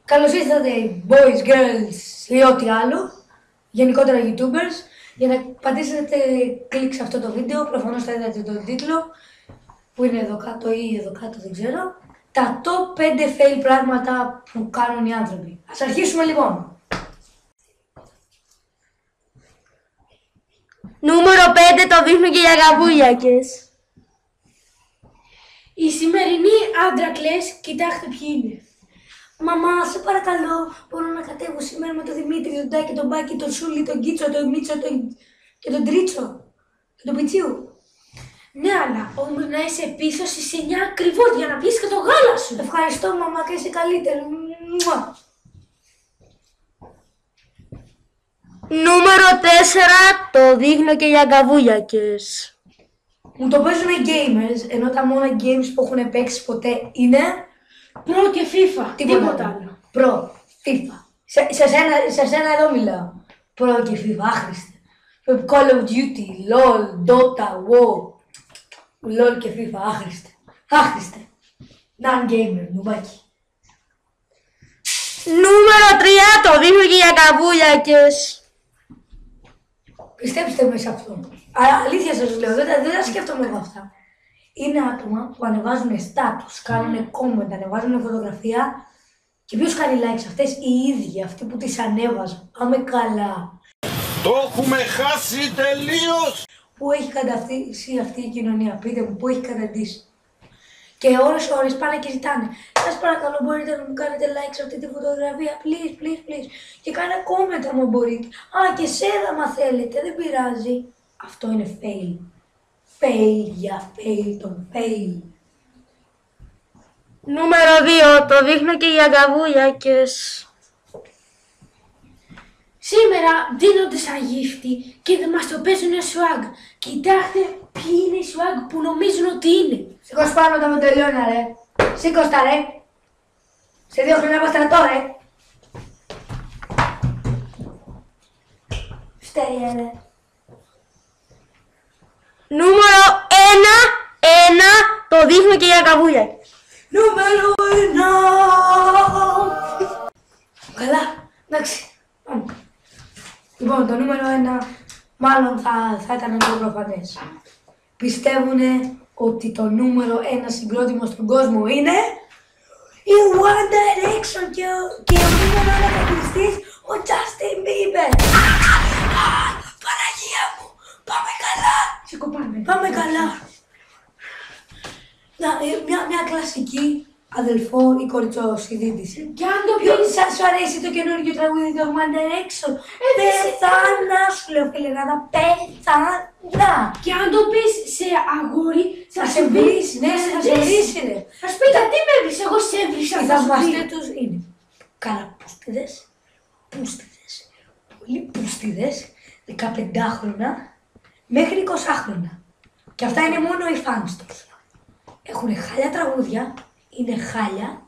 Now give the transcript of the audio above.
Καλώς ήρθατε, boys, girls ή ό,τι άλλο, γενικότερα YouTubers. Για να πατήσετε κλικ σε αυτό το βίντεο, προφανώς θα είδατε τον τίτλο, που είναι εδώ κάτω ή εδώ κάτω, δεν ξέρω. Τα top 5 fail πράγματα που κάνουν οι άνθρωποι. Ας αρχίσουμε λοιπόν. Νούμερο 5, το δείχνουν και οι αγαβούλιακες. Οι σημερινοί άντρακλες, κοιτάξτε ποιοι είναι. Μαμά, σε παρακαλώ, μπορώ να κατέβω σήμερα με τον Δημήτρη, τον Τάκη, τον Μπάκη, τον Σούλη, τον Κίτσο, τον Μίτσο και τον Τρίτσο και τον Πιτσίου. Ναι, αλλά όμως να είσαι πίσω στις 9 ακριβώς για να πιεις και το γάλα σου. Ευχαριστώ μαμά και είσαι καλύτερη. Μουα. Νούμερο 4, το δείχνω και οι αγκαβούλιακες. Μου το παίζουν gamers, ενώ τα μόνα games που έχουν παίξει ποτέ είναι Pro και FIFA, τίποτα άλλο. Pro, FIFA. Σε σένα εδώ μιλάω. Pro και FIFA, άχρηστε. Call of Duty, LOL, Dota, WoW. LOL και FIFA, άχρηστε. Άχρηστε. Non-gamer, νουμπάκι. Νούμερο 3, το δείχνουν και οι αγκαβούλιακες. Πιστέψτε με σε αυτό. Αλήθεια σας λέω, δεν τα σκέφτομαι εγώ αυτά. Είναι άτομα που ανεβάζουν status, κάνουν comment, ανεβάζουν φωτογραφία και ποιος κάνει like σε αυτές? Οι ίδιοι, αυτοί που τις ανέβαζαν. Πάμε καλά. Το έχουμε χάσει τελείως! Πού έχει καταντήσει αυτή η κοινωνία, πείτε μου, πού έχει καταντήσει? Και ώρες πάνε και ζητάνε. Σας παρακαλώ, μπορείτε να μου κάνετε like σε αυτή τη φωτογραφία, please, please, please. Και κάνε comment άμα μπορείτε. Α, και share άμα θέλετε, δεν πειράζει. Αυτό είναι fail. Fail για fail τον fail. Νούμερο 2, το δείχνουν και οι αγκαβούλιακες. Σήμερα δίνονται σαν γύφτη και δεν μας το παίζουν swag. Κοιτάξτε ποιοι είναι οι swag που νομίζουν ότι είναι. Σήκω πάνω τα μοντελιώνα ρε. Σήκω στα ρε. Σε 2 χρόνια από στρατό ρε. Φταίει ρε. Νούμερο 1, το δείχνουν και οι αγκαβούλιακες. Νούμερο 1. Καλά, εντάξει. Πάμε. Λοιπόν, το νούμερο 1 μάλλον θα ήταν λίγο προφανές. Πιστεύουνε ότι το νούμερο 1 συγκρότημα στον κόσμο είναι η One Direction και ο νούμερο 1 τραγουδιστής ο Justin Bieber. Παναγία μου, πάμε καλά. Σηκωπάμε. Πάμε καλά. Μια κλασική αδελφό ή κοριτσό συζήτηση. Και αν το Ποιος πεις, σας αρέσει το καινούργιο τραγούδι του One Direction? Πεθάνα, σου λέω φίλε Ράδα, πεθάνα. και αν το πεις σε αγόρι, Θα σε βρίσει, ναι, θα σε βρίσει ρε. Θα σου πει γιατί με βρεις, εγώ σε έβρισα. Οι θαυμαστές τους είναι καραπούστιδες, πούστιδες, πολύ πούστιδες, 15χρονα μέχρι 20χρονα. Και αυτά είναι μόνο οι fans τους. Έχουν χάλια τραγούδια, είναι χάλια